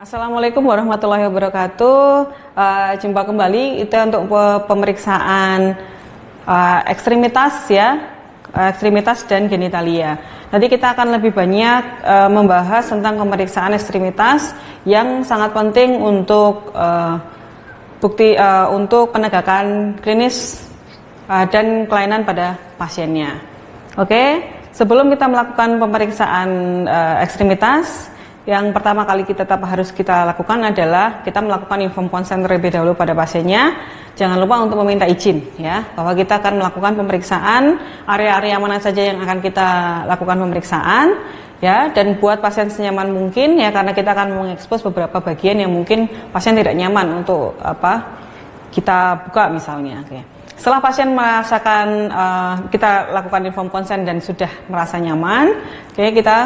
Assalamualaikum warahmatullahi wabarakatuh. Jumpa kembali itu untuk pemeriksaan ekstremitas ya, ekstremitas dan genitalia. Nanti kita akan lebih banyak membahas tentang pemeriksaan ekstremitas yang sangat penting untuk untuk penegakan klinis dan kelainan pada pasiennya. Oke, sebelum kita melakukan pemeriksaan ekstremitas, yang pertama kali harus kita lakukan adalah kita melakukan inform consent terlebih dahulu pada pasiennya. Jangan lupa untuk meminta izin ya, bahwa kita akan melakukan pemeriksaan area-area mana saja yang akan kita lakukan pemeriksaan ya, dan buat pasien senyaman mungkin ya, karena kita akan mengekspos beberapa bagian yang mungkin pasien tidak nyaman untuk kita buka misalnya. Oke. Setelah pasien merasakan kita lakukan inform consent dan sudah merasa nyaman, oke, kita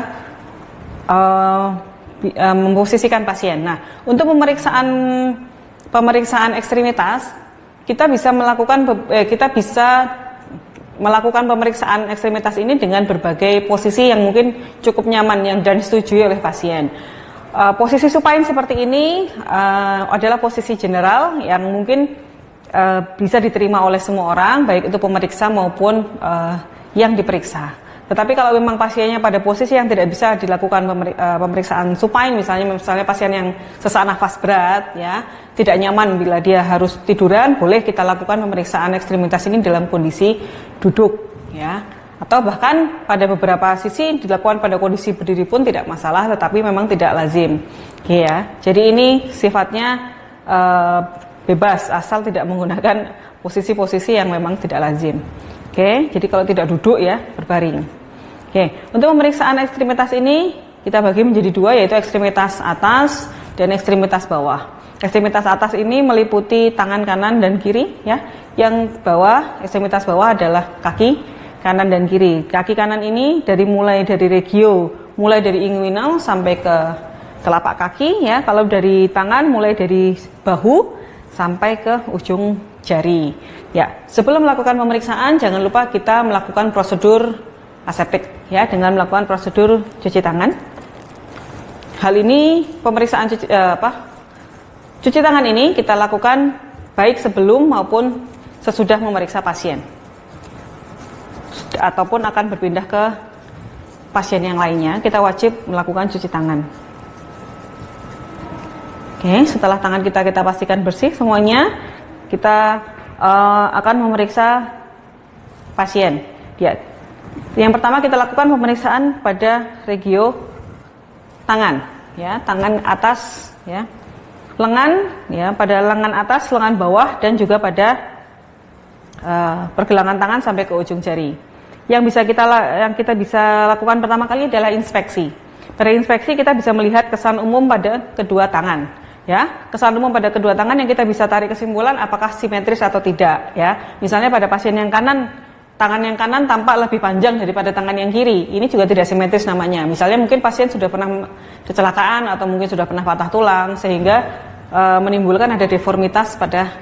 memposisikan pasien. Nah, untuk pemeriksaan ekstremitas, kita bisa melakukan pemeriksaan ekstremitas ini dengan berbagai posisi yang mungkin cukup nyaman dan disetujui oleh pasien. Posisi supine seperti ini adalah posisi general yang mungkin bisa diterima oleh semua orang, baik itu pemeriksa maupun yang diperiksa. Tetapi kalau memang pasiennya pada posisi yang tidak bisa dilakukan pemeriksaan supine, misalnya pasien yang sesak nafas berat, ya, tidak nyaman bila dia harus tiduran, boleh kita lakukan pemeriksaan ekstremitas ini dalam kondisi duduk, ya, atau bahkan pada beberapa sisi dilakukan pada kondisi berdiri pun tidak masalah, tetapi memang tidak lazim, ya. Jadi ini sifatnya bebas asal tidak menggunakan posisi-posisi yang memang tidak lazim. Oke, jadi kalau tidak duduk ya, berbaring. Oke, untuk pemeriksaan ekstremitas ini kita bagi menjadi dua, yaitu ekstremitas atas dan ekstremitas bawah. Ekstremitas atas ini meliputi tangan kanan dan kiri ya. Yang bawah, ekstremitas bawah adalah kaki kanan dan kiri. Kaki kanan ini mulai dari inguinal sampai ke telapak kaki ya. Kalau dari tangan mulai dari bahu sampai ke ujung jari. Ya, sebelum melakukan pemeriksaan jangan lupa kita melakukan prosedur aseptik ya, dengan melakukan prosedur cuci tangan. Hal ini pemeriksaan cuci tangan ini kita lakukan baik sebelum maupun sesudah memeriksa pasien, ataupun akan berpindah ke pasien yang lainnya, kita wajib melakukan cuci tangan. Oke, setelah tangan kita pastikan bersih semuanya, kita akan memeriksa pasien. Ya, yang pertama kita lakukan pemeriksaan pada regio tangan, ya, tangan atas, ya, lengan, ya, pada lengan atas, lengan bawah, dan juga pada pergelangan tangan sampai ke ujung jari. Yang kita bisa lakukan pertama kali adalah inspeksi. Pada inspeksi kita bisa melihat kesan umum pada kedua tangan. Ya, kesan umum pada kedua tangan yang kita bisa tarik kesimpulan apakah simetris atau tidak. Ya, misalnya pada pasien yang kanan, tangan yang kanan tampak lebih panjang daripada tangan yang kiri. Ini juga tidak simetris namanya. Misalnya mungkin pasien sudah pernah kecelakaan atau mungkin sudah pernah patah tulang sehingga menimbulkan ada deformitas pada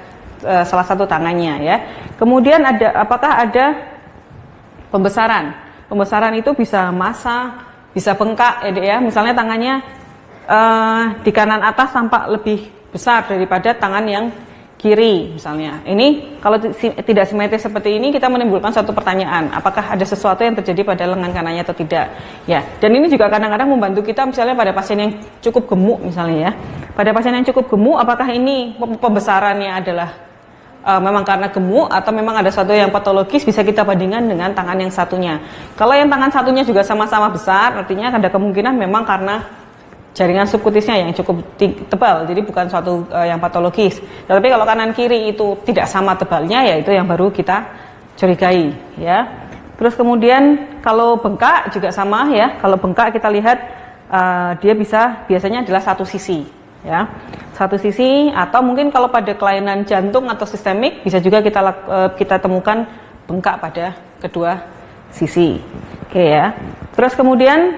salah satu tangannya. Ya, kemudian apakah ada pembesaran? Pembesaran itu bisa massa, bisa bengkak, ya. Misalnya tangannya di kanan atas tampak lebih besar daripada tangan yang kiri misalnya. Ini kalau tidak simetris seperti ini, kita menimbulkan suatu pertanyaan, apakah ada sesuatu yang terjadi pada lengan kanannya atau tidak. Ya, dan ini juga kadang-kadang membantu kita misalnya pada pasien yang cukup gemuk misalnya ya. Pada pasien yang cukup gemuk, apakah ini pembesarannya adalah memang karena gemuk atau memang ada sesuatu yang patologis, bisa kita bandingkan dengan tangan yang satunya. Kalau yang tangan satunya juga sama-sama besar, artinya ada kemungkinan memang karena jaringan subkutisnya yang cukup tebal, jadi bukan suatu yang patologis. Tapi kalau kanan kiri itu tidak sama tebalnya, ya itu yang baru kita curigai, ya. Terus kemudian kalau bengkak juga sama ya. Kalau bengkak kita lihat dia biasanya adalah satu sisi, ya, satu sisi, atau mungkin kalau pada kelainan jantung atau sistemik bisa juga kita temukan bengkak pada kedua sisi. Oke ya. Terus kemudian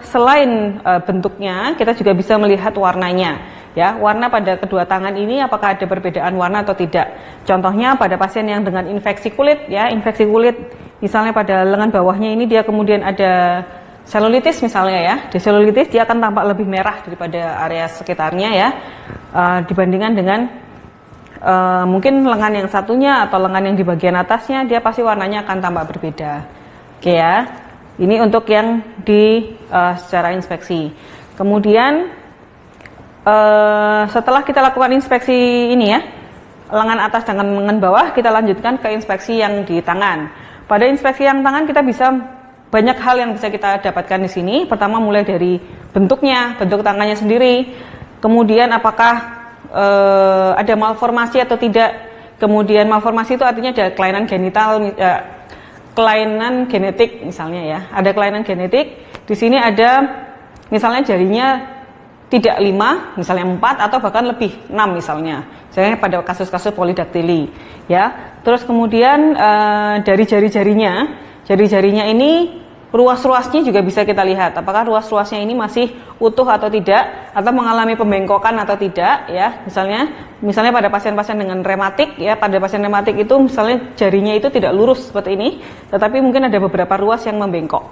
selain bentuknya, kita juga bisa melihat warnanya. Ya, warna pada kedua tangan ini apakah ada perbedaan warna atau tidak. Contohnya pada pasien yang dengan infeksi kulit, ya, infeksi kulit, misalnya pada lengan bawahnya ini dia kemudian ada selulitis misalnya ya, di selulitis dia akan tampak lebih merah daripada area sekitarnya ya, dibandingkan dengan mungkin lengan yang satunya atau lengan yang di bagian atasnya, dia pasti warnanya akan tampak berbeda. Oke ya, ini untuk yang di secara inspeksi. Kemudian setelah kita lakukan inspeksi ini ya, lengan atas dan lengan bawah, kita lanjutkan ke inspeksi yang di tangan. Pada inspeksi yang tangan kita bisa banyak hal yang bisa kita dapatkan di sini. Pertama mulai dari bentuknya, bentuk tangannya sendiri, kemudian apakah ada malformasi atau tidak. Kemudian malformasi itu artinya ada kelainan genital, kelainan genetik misalnya ya. Ada kelainan genetik. Di sini ada misalnya jarinya tidak 5, misalnya 4 atau bahkan lebih 6 misalnya. Misalnya pada kasus-kasus polidaktili ya. Terus kemudian dari jari-jarinya ini ruas-ruasnya juga bisa kita lihat. Apakah ruas-ruasnya ini masih utuh atau tidak, atau mengalami pembengkokan atau tidak ya. Misalnya pada pasien-pasien dengan rematik ya, pada pasien rematik itu misalnya jarinya itu tidak lurus seperti ini, tetapi mungkin ada beberapa ruas yang membengkok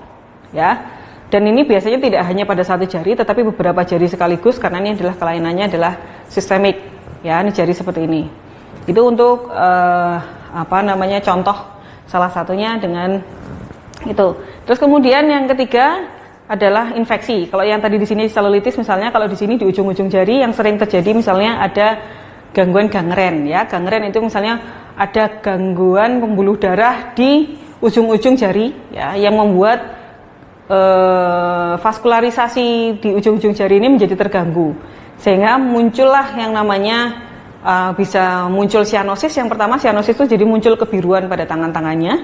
ya. Dan ini biasanya tidak hanya pada satu jari, tetapi beberapa jari sekaligus, karena ini adalah kelainannya adalah sistemik ya. Ini jari seperti ini. Itu untuk contoh salah satunya dengan itu. Terus kemudian yang ketiga adalah infeksi. Kalau yang tadi di sini selulitis misalnya, kalau di sini di ujung-ujung jari yang sering terjadi misalnya ada gangguan gangren ya. Gangren itu misalnya ada gangguan pembuluh darah di ujung-ujung jari ya, yang membuat vaskularisasi di ujung-ujung jari ini menjadi terganggu, sehingga muncullah yang namanya bisa muncul sianosis. Yang pertama, sianosis itu jadi muncul kebiruan pada tangan-tangannya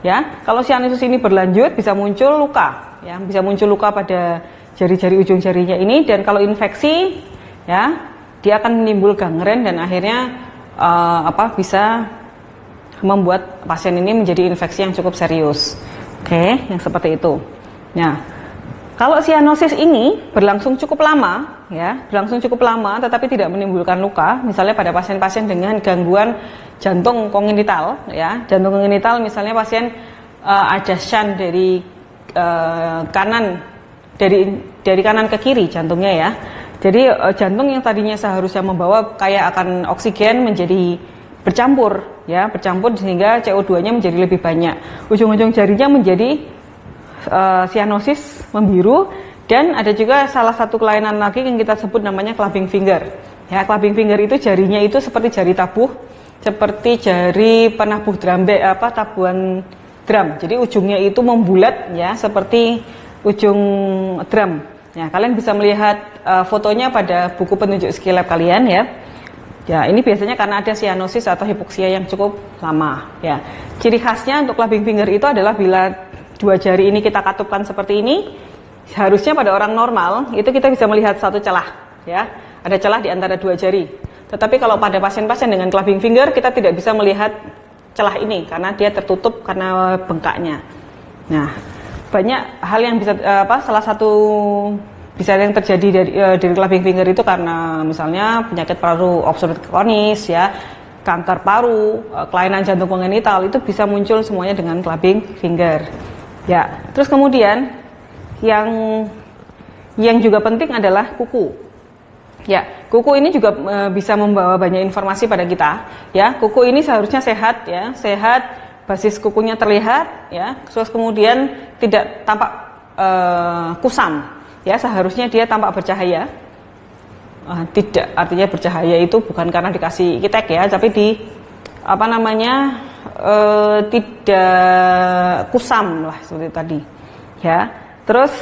ya. Kalau sianosis ini berlanjut bisa muncul luka ya, bisa muncul luka pada jari-jari ujung jarinya ini. Dan kalau infeksi ya, dia akan menimbul gangren dan akhirnya bisa membuat pasien ini menjadi infeksi yang cukup serius. Oke, yang seperti itu. Nah, kalau sianosis ini berlangsung cukup lama ya, tetapi tidak menimbulkan luka, misalnya pada pasien-pasien dengan gangguan jantung kongenital ya. Jantung kongenital misalnya pasien ada shunt dari kanan dari kanan ke kiri jantungnya ya. Jadi jantung yang tadinya seharusnya membawa kayak akan oksigen menjadi bercampur sehingga CO2-nya menjadi lebih banyak. Ujung-ujung jarinya menjadi sianosis membiru. Dan ada juga salah satu kelainan lagi yang kita sebut namanya clubbing finger ya. Clubbing finger itu jarinya itu seperti jari tabuh, seperti jari penabuh tabuhan drum. Jadi ujungnya itu membulat ya, seperti ujung drum ya. Kalian bisa melihat fotonya pada buku penunjuk skill lab kalian ya. Ya, ini biasanya karena ada sianosis atau hipoksia yang cukup lama ya. Ciri khasnya untuk clubbing finger itu adalah bila dua jari ini kita katupkan seperti ini, seharusnya pada orang normal itu kita bisa melihat satu celah ya, ada celah di antara dua jari. Tetapi kalau pada pasien-pasien dengan clubbing finger, kita tidak bisa melihat celah ini karena dia tertutup karena bengkaknya. Nah, banyak hal yang bisa salah satu bisa yang terjadi dari clubbing finger itu karena misalnya penyakit paru obstruktif kronis ya, kanker paru, kelainan jantung kongenital, itu bisa muncul semuanya dengan clubbing finger. Ya, terus kemudian yang juga penting adalah kuku. Ya, kuku ini juga bisa membawa banyak informasi pada kita. Ya, kuku ini seharusnya sehat ya, basis kukunya terlihat ya, terus kemudian tidak tampak kusam. Ya, seharusnya dia tampak bercahaya. Tidak, artinya bercahaya itu bukan karena dikasih kitek ya, tapi tidak kusam lah seperti tadi ya. Terus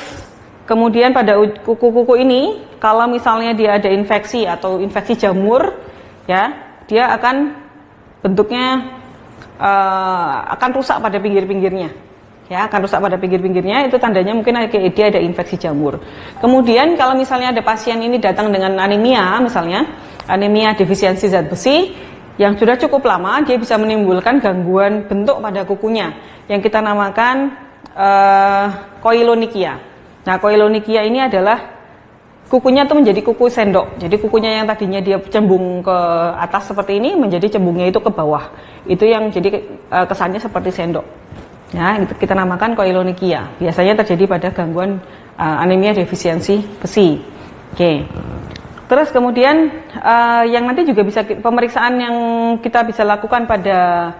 kemudian pada kuku-kuku ini, kalau misalnya dia ada infeksi atau infeksi jamur ya, dia akan bentuknya akan rusak pada pinggir-pinggirnya ya, itu tandanya mungkin dia ada infeksi jamur. Kemudian kalau misalnya ada pasien ini datang dengan anemia, misalnya anemia defisiensi zat besi yang sudah cukup lama, dia bisa menimbulkan gangguan bentuk pada kukunya yang kita namakan koilonychia. Nah, koilonychia ini adalah kukunya itu menjadi kuku sendok. Jadi kukunya yang tadinya dia cembung ke atas seperti ini menjadi cembungnya itu ke bawah. Itu yang jadi kesannya seperti sendok. Ya, itu kita namakan koilonychia. Biasanya terjadi pada gangguan anemia defisiensi besi. Oke. Terus kemudian yang nanti juga bisa pemeriksaan yang kita bisa lakukan pada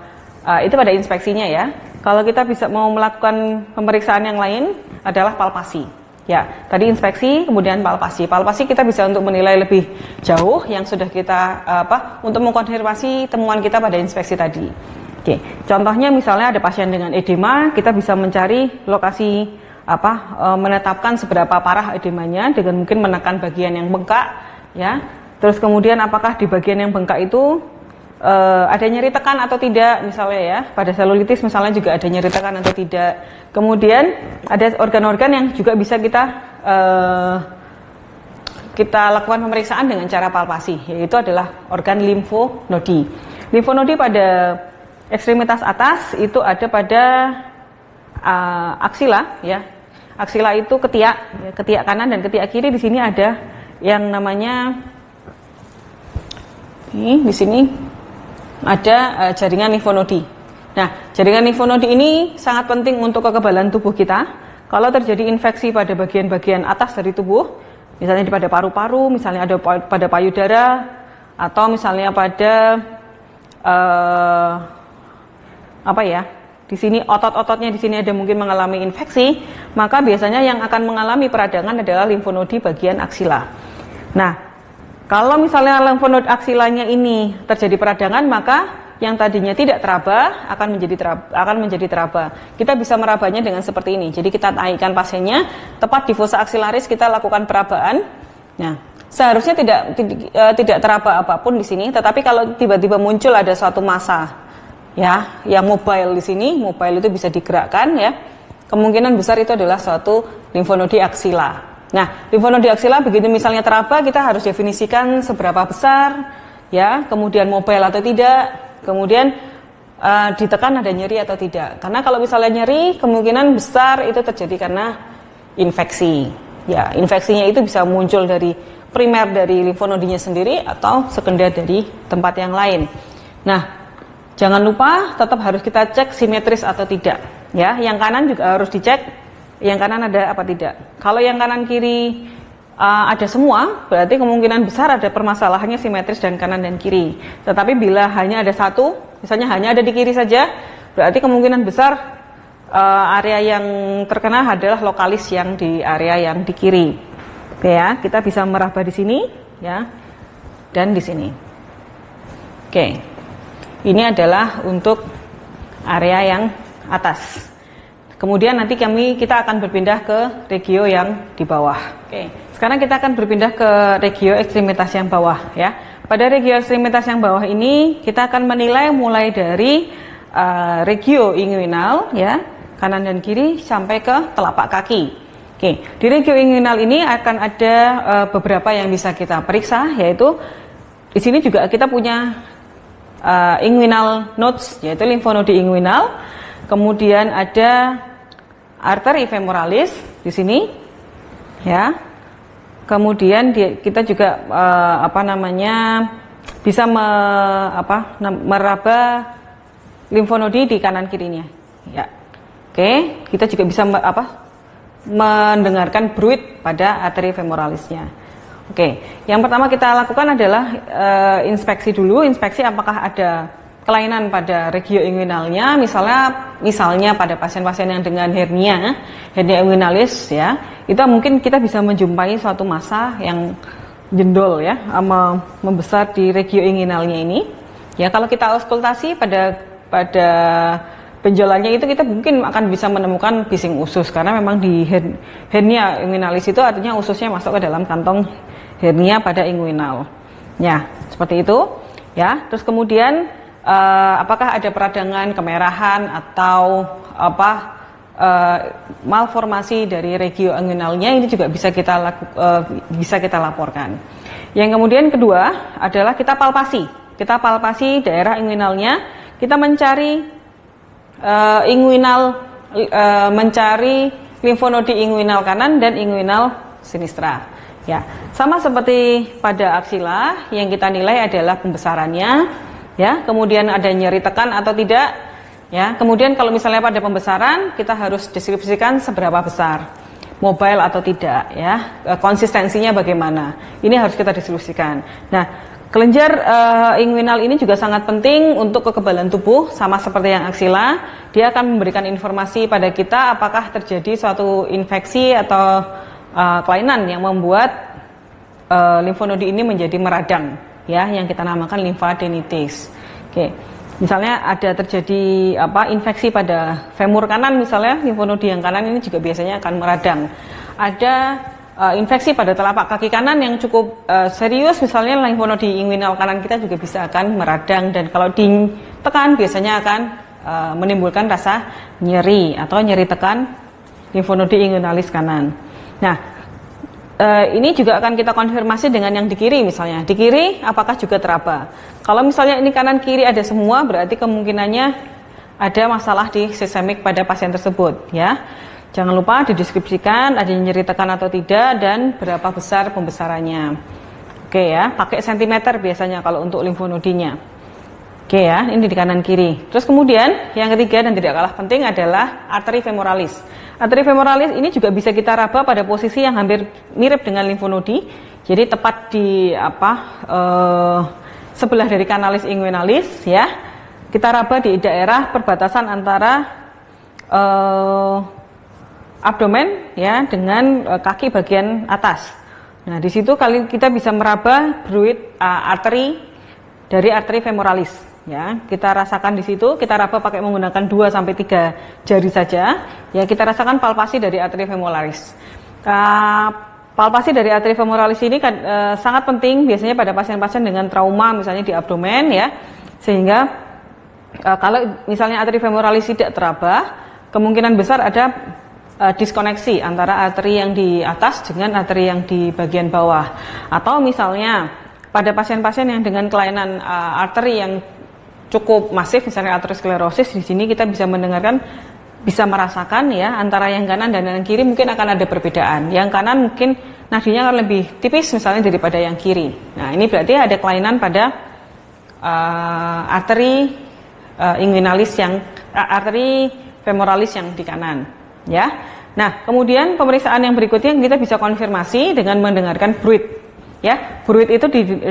itu pada inspeksinya ya. Kalau kita bisa mau melakukan pemeriksaan yang lain adalah palpasi. Ya, tadi inspeksi, kemudian palpasi. Palpasi kita bisa untuk menilai lebih jauh yang sudah kita untuk mengkonfirmasi temuan kita pada inspeksi tadi. Oke, contohnya misalnya ada pasien dengan edema, kita bisa mencari lokasi menetapkan seberapa parah edemanya dengan mungkin menekan bagian yang bengkak, ya. Terus kemudian apakah di bagian yang bengkak itu ada nyeri tekan atau tidak, misalnya ya. Pada selulitis misalnya juga ada nyeri tekan atau tidak. Kemudian ada organ-organ yang juga bisa kita lakukan pemeriksaan dengan cara palpasi, yaitu adalah organ limfonodi. Limfonodi pada ekstremitas atas itu ada pada aksila, ya. Aksila itu ketiak, ya, ketiak kanan dan ketiak kiri. Di sini ada yang namanya di sini ada jaringan limfonodi. Nah, jaringan limfonodi ini sangat penting untuk kekebalan tubuh kita. Kalau terjadi infeksi pada bagian-bagian atas dari tubuh, misalnya pada paru-paru, misalnya ada pada payudara, atau misalnya pada di sini otot-ototnya di sini ada mungkin mengalami infeksi, maka biasanya yang akan mengalami peradangan adalah limfonodi bagian aksila. Nah, kalau misalnya limfonodi aksilanya ini terjadi peradangan, maka yang tadinya tidak teraba akan menjadi teraba. Kita bisa merabanya dengan seperti ini. Jadi kita naikkan pasiennya tepat di fossa aksilaris, kita lakukan perabaan. Nah, seharusnya tidak teraba apapun di sini, tetapi kalau tiba-tiba muncul ada suatu massa ya yang mobile di sini, mobile itu bisa digerakkan ya. Kemungkinan besar itu adalah suatu limfonodi aksila. Nah, limfonodi aksila begitu misalnya teraba, kita harus definisikan seberapa besar ya, kemudian mobile atau tidak. Kemudian ditekan ada nyeri atau tidak. Karena kalau misalnya nyeri, kemungkinan besar itu terjadi karena infeksi. Ya, infeksinya itu bisa muncul dari primer dari limfonodinya sendiri atau sekunder dari tempat yang lain. Nah, jangan lupa tetap harus kita cek simetris atau tidak. Ya, yang kanan juga harus dicek. Yang kanan ada apa tidak. Kalau yang kanan kiri ada semua, berarti kemungkinan besar ada permasalahannya simetris dan kanan dan kiri. Tetapi bila hanya ada satu, misalnya hanya ada di kiri saja, berarti kemungkinan besar area yang terkena adalah lokalis yang di area yang di kiri. Oke ya, kita bisa meraba di sini ya, dan di sini. Oke, ini adalah untuk area yang atas. Kemudian nanti kita akan berpindah ke regio yang di bawah. Oke, sekarang kita akan berpindah ke regio ekstremitas yang bawah ya. Pada regio ekstremitas yang bawah ini kita akan menilai mulai dari regio inguinal ya, kanan dan kiri sampai ke telapak kaki. Oke, di regio inguinal ini akan ada beberapa yang bisa kita periksa, yaitu di sini juga kita punya inguinal nodes, yaitu limfonodi inguinal. Kemudian ada arteri femoralis di sini, ya. Kemudian kita juga bisa meraba limfonodi di kanan kirinya, ya. Oke, kita juga bisa mendengarkan bruit pada arteri femoralisnya. Oke, yang pertama kita lakukan adalah inspeksi dulu, inspeksi apakah ada kelainan pada regio inguinalnya, misalnya pada pasien-pasien yang dengan hernia inguinalis ya, itu mungkin kita bisa menjumpai suatu massa yang jendol ya, membesar di regio inguinalnya ini. Ya, kalau kita auskultasi pada benjolannya itu kita mungkin akan bisa menemukan bising usus, karena memang di hernia inguinalis itu artinya ususnya masuk ke dalam kantong hernia pada inguinal. Ya, seperti itu ya. Terus kemudian apakah ada peradangan, kemerahan atau malformasi dari regio inguinalnya, ini juga bisa kita laporkan. Yang kemudian kedua adalah kita palpasi. Kita palpasi daerah inguinalnya, kita mencari mencari limfonodi inguinal kanan dan inguinal sinistra. Ya, sama seperti pada aksila, yang kita nilai adalah pembesarannya. Ya, kemudian ada nyeri tekan atau tidak. Ya, kemudian kalau misalnya pada pembesaran kita harus deskripsikan seberapa besar, mobile atau tidak, ya, konsistensinya bagaimana. Ini harus kita deskripsikan. Nah, kelenjar inguinal ini juga sangat penting untuk kekebalan tubuh, sama seperti yang aksila. Dia akan memberikan informasi pada kita apakah terjadi suatu infeksi atau kelainan yang membuat limfonodi ini menjadi meradang, ya, yang kita namakan lymphadenitis. Oke. Misalnya ada terjadi infeksi pada femur kanan, misalnya limfonodi yang kanan ini juga biasanya akan meradang. Ada infeksi pada telapak kaki kanan yang cukup serius, misalnya limfonodi inguinal kanan kita juga bisa akan meradang, dan kalau ditekan biasanya akan menimbulkan rasa nyeri atau nyeri tekan limfonodi inguinalis kanan. Nah, ini juga akan kita konfirmasi dengan yang di kiri, misalnya di kiri apakah juga teraba. Kalau misalnya ini kanan kiri ada semua, berarti kemungkinannya ada masalah di sistemik pada pasien tersebut, ya. Jangan lupa dideskripsikan ada nyeri tekan atau tidak dan berapa besar pembesarannya. Oke ya, pakai sentimeter biasanya kalau untuk limfonodinya. Oke ya, ini di kanan kiri. Terus kemudian yang ketiga dan tidak kalah penting adalah arteri femoralis. Arteri femoralis ini juga bisa kita raba pada posisi yang hampir mirip dengan limfonodi. Jadi tepat di sebelah dari kanalis inguinalis, ya. Kita raba di daerah perbatasan antara abdomen, ya, dengan kaki bagian atas. Nah, di situ kita bisa meraba bruit arteri dari arteri femoralis, ya. Kita rasakan di situ, kita raba pakai menggunakan 2 sampai 3 jari saja. Ya, kita rasakan palpasi dari arteri femoralis. Palpasi dari arteri femoralis ini kan sangat penting biasanya pada pasien-pasien dengan trauma, misalnya di abdomen, ya. Sehingga kalau misalnya arteri femoralis tidak teraba, kemungkinan besar ada diskoneksi antara arteri yang di atas dengan arteri yang di bagian bawah. Atau misalnya pada pasien-pasien yang dengan kelainan arteri yang cukup masif, misalnya aterosklerosis, di sini kita bisa merasakan, ya, antara yang kanan dan yang kiri mungkin akan ada perbedaan. Yang kanan mungkin nadinya akan lebih tipis misalnya daripada yang kiri. Nah, ini berarti ada kelainan pada arteri arteri femoralis yang di kanan, ya. Nah, kemudian pemeriksaan yang berikutnya kita bisa konfirmasi dengan mendengarkan bruit, ya. Bruit itu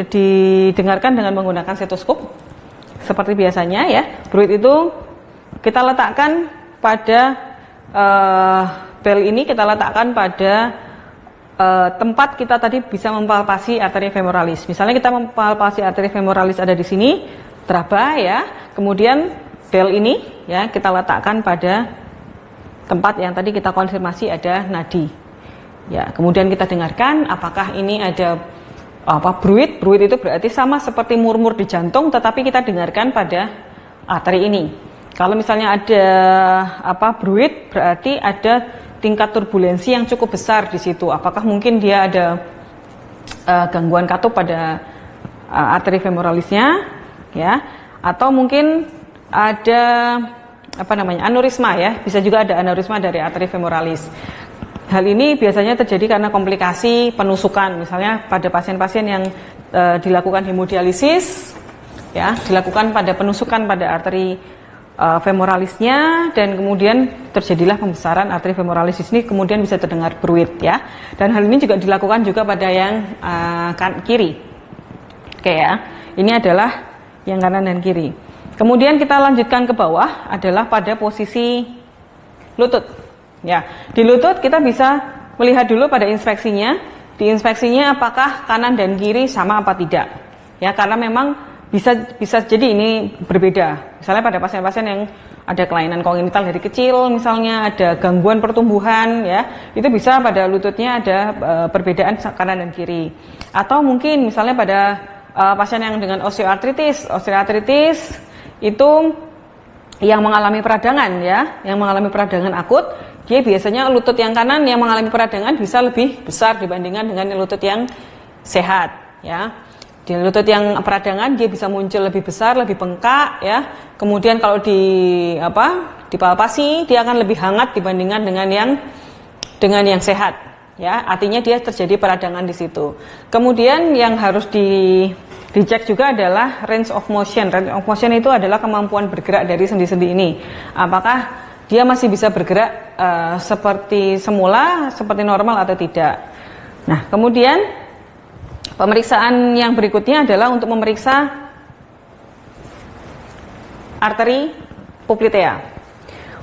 didengarkan dengan menggunakan stetoskop seperti biasanya, ya. Bruit itu kita letakkan pada bel ini, kita letakkan pada tempat kita tadi bisa mempalpasi arteri femoralis. Misalnya kita mempalpasi arteri femoralis ada di sini, teraba, ya. Kemudian bel ini, ya, kita letakkan pada tempat yang tadi kita konfirmasi ada nadi. Ya, kemudian kita dengarkan apakah ini ada bruit. Bruit itu berarti sama seperti murmur di jantung, tetapi kita dengarkan pada arteri ini. Kalau misalnya ada bruit, berarti ada tingkat turbulensi yang cukup besar di situ. Apakah mungkin dia ada gangguan katup pada arteri femoralisnya, ya, atau mungkin ada aneurisma, ya. Bisa juga ada aneurisma dari arteri femoralis. Hal ini biasanya terjadi karena komplikasi penusukan, misalnya pada pasien-pasien yang dilakukan hemodialisis, ya, dilakukan pada penusukan pada arteri femoralisnya, dan kemudian terjadilah pembesaran arteri femoralis di sini, kemudian bisa terdengar bruit, ya. Dan hal ini juga dilakukan juga pada yang kiri. Oke, ya. Ini adalah yang kanan dan kiri. Kemudian kita lanjutkan ke bawah adalah pada posisi lutut. Ya, di lutut kita bisa melihat dulu pada inspeksinya. Di inspeksinya apakah kanan dan kiri sama apa tidak. Ya, karena memang bisa jadi ini berbeda. Misalnya pada pasien-pasien yang ada kelainan kongenital dari kecil, misalnya ada gangguan pertumbuhan, ya, itu bisa pada lututnya ada perbedaan kanan dan kiri. Atau mungkin misalnya pada pasien yang dengan osteoartritis itu yang mengalami peradangan, ya, yang mengalami peradangan akut, dia biasanya lutut yang kanan yang mengalami peradangan bisa lebih besar dibandingkan dengan lutut yang sehat, ya. Di lutut yang peradangan dia bisa muncul lebih besar, lebih bengkak, ya. Kemudian kalau dipalpasi dia akan lebih hangat dibandingkan dengan yang sehat, ya. Artinya dia terjadi peradangan di situ. Kemudian yang harus Dicek juga adalah range of motion. Range of motion itu adalah kemampuan bergerak dari sendi-sendi ini. Apakah dia masih bisa bergerak seperti semula, seperti normal atau tidak. Nah, kemudian pemeriksaan yang berikutnya adalah untuk memeriksa arteri poplitea.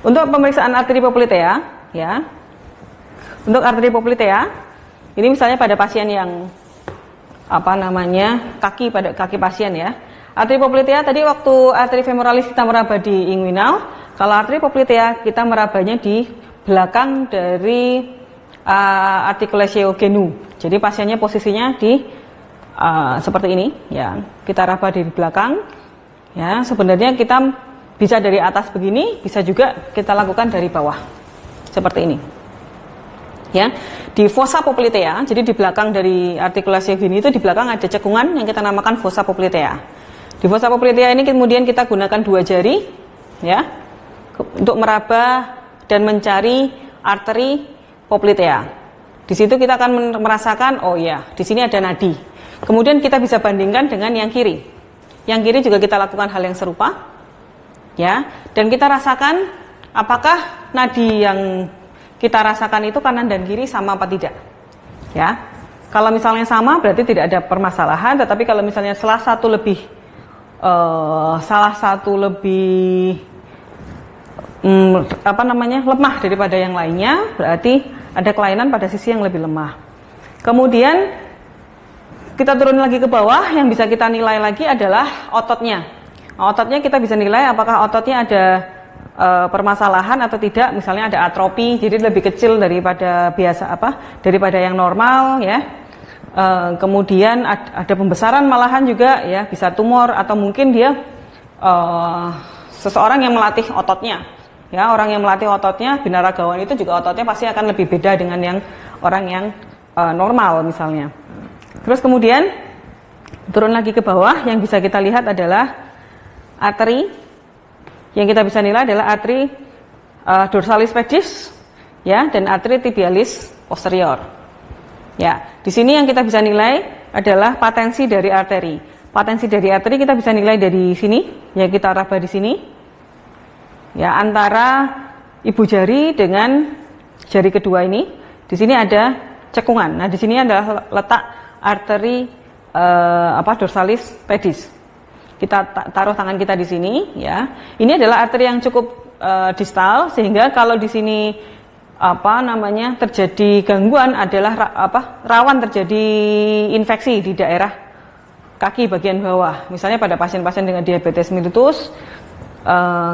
Untuk pemeriksaan arteri poplitea, ya. Untuk arteri poplitea, ini misalnya pada pasien yang kaki pasien ya. Arteri poplitea tadi waktu arteri femoralis kita meraba di inguinal, kalau arteri poplitea kita merabanya di belakang dari articulatio genu. Jadi pasiennya posisinya di seperti ini ya. Kita raba di belakang. Ya, sebenarnya kita bisa dari atas begini, bisa juga kita lakukan dari bawah. Seperti ini. Ya, di fossa poplitea, jadi di belakang dari artikulasi gini itu di belakang ada cekungan yang kita namakan fossa poplitea. Di fossa poplitea ini kemudian kita gunakan 2 jari, ya, untuk meraba dan mencari arteri poplitea. Di situ kita akan merasakan, oh ya, di sini ada nadi. Kemudian kita bisa bandingkan dengan yang kiri. Yang kiri juga kita lakukan hal yang serupa, ya, dan kita rasakan apakah nadi yang kita rasakan itu kanan dan kiri sama apa tidak, ya. Kalau misalnya sama berarti tidak ada permasalahan, tetapi kalau misalnya salah satu lebih lemah daripada yang lainnya, berarti ada kelainan pada sisi yang lebih lemah. Kemudian kita turun lagi ke bawah, yang bisa kita nilai lagi adalah ototnya. Ototnya kita bisa nilai apakah ototnya ada permasalahan atau tidak, misalnya ada atrofi, jadi lebih kecil daripada daripada yang normal, ya. Kemudian ada pembesaran malahan juga, ya, bisa tumor atau mungkin dia seseorang yang melatih ototnya, ya, orang yang melatih ototnya, binaragawan itu juga ototnya pasti akan lebih beda dengan yang orang yang normal misalnya. Terus kemudian turun lagi ke bawah, yang bisa kita lihat adalah arteri. Yang kita bisa nilai adalah arteri dorsalis pedis, ya, dan arteri tibialis posterior. Ya, di sini yang kita bisa nilai adalah patensi dari arteri. Patensi dari arteri kita bisa nilai dari sini, ya, kita raba di sini, ya, antara ibu jari dengan jari kedua ini. Di sini ada cekungan. Nah, di sini adalah letak arteri dorsalis pedis. Kita taruh tangan kita di sini, ya. Ini adalah arteri yang cukup distal, sehingga kalau di sini terjadi gangguan adalah rawan terjadi infeksi di daerah kaki bagian bawah. Misalnya pada pasien-pasien dengan diabetes mellitus,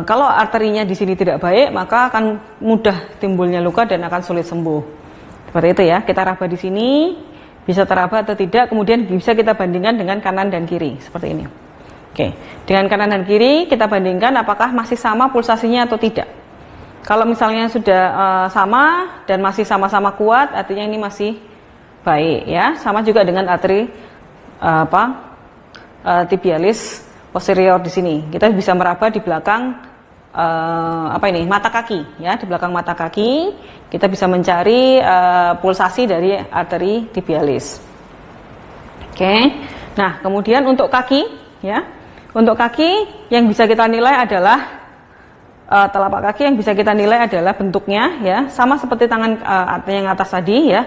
kalau arterinya di sini tidak baik, maka akan mudah timbulnya luka dan akan sulit sembuh. Seperti itu, ya. Kita raba di sini, bisa teraba atau tidak, kemudian bisa kita bandingkan dengan kanan dan kiri, seperti ini. Oke, dengan kanan dan kiri kita bandingkan apakah masih sama pulsasinya atau tidak. Kalau misalnya sudah sama dan masih sama-sama kuat, artinya ini masih baik, ya. Sama juga dengan arteri tibialis posterior di sini. Kita bisa meraba di belakang mata kaki, ya, di belakang mata kaki kita bisa mencari pulsasi dari arteri tibialis. Oke. Nah, kemudian untuk kaki, ya. Untuk kaki yang bisa kita nilai adalah telapak kaki yang bisa kita nilai adalah bentuknya, ya, sama seperti tangan yang atas tadi, ya.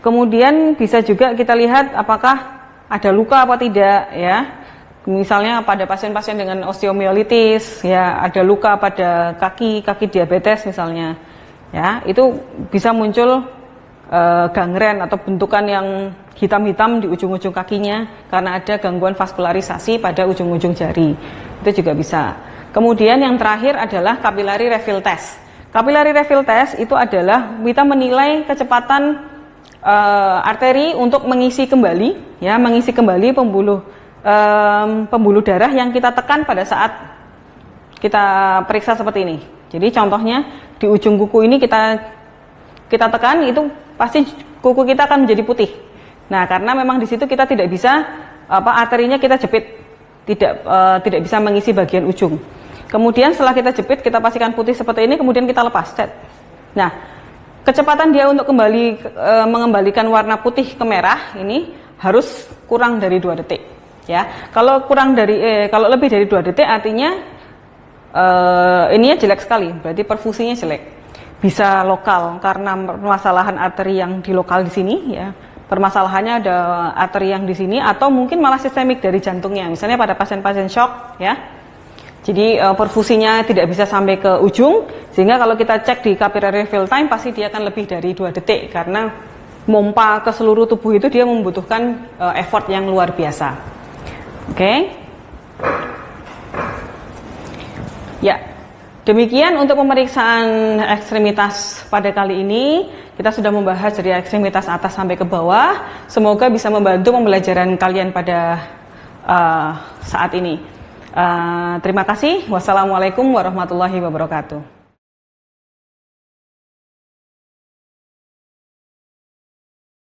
Kemudian bisa juga kita lihat apakah ada luka apa tidak, ya. Misalnya pada pasien-pasien dengan osteomyelitis, ya, ada luka pada kaki diabetes misalnya, ya, itu bisa muncul gangren atau bentukan yang hitam-hitam di ujung-ujung kakinya karena ada gangguan vaskularisasi pada ujung-ujung jari. Itu juga bisa. Kemudian yang terakhir adalah capillary refill test. Capillary refill test itu adalah kita menilai kecepatan arteri untuk mengisi kembali, ya, mengisi kembali pembuluh darah yang kita tekan pada saat kita periksa seperti ini. Jadi contohnya di ujung kuku ini kita tekan, itu pasti kuku kita akan menjadi putih. Nah, karena memang di situ kita tidak bisa arterinya kita jepit, tidak bisa mengisi bagian ujung. Kemudian setelah kita jepit, kita pastikan putih seperti ini, kemudian kita lepas. Nah, kecepatan dia untuk mengembalikan warna putih ke merah ini harus kurang dari 2 detik. ya. Kalau kalau lebih dari 2 detik artinya ininya jelek sekali, berarti perfusinya jelek. Bisa lokal karena permasalahan arteri yang di lokal di sini ya. Permasalahannya ada arteri yang di sini, atau mungkin malah sistemik dari jantungnya. Misalnya pada pasien-pasien shock ya. Jadi perfusinya tidak bisa sampai ke ujung, sehingga kalau kita cek di capillary fill time pasti dia akan lebih dari 2 detik karena mompa ke seluruh tubuh itu dia membutuhkan effort yang luar biasa. Oke. Ya. Demikian untuk pemeriksaan ekstremitas pada kali ini. Kita sudah membahas dari ekstremitas atas sampai ke bawah. Semoga bisa membantu pembelajaran kalian pada saat ini. Terima kasih. Wassalamualaikum warahmatullahi wabarakatuh.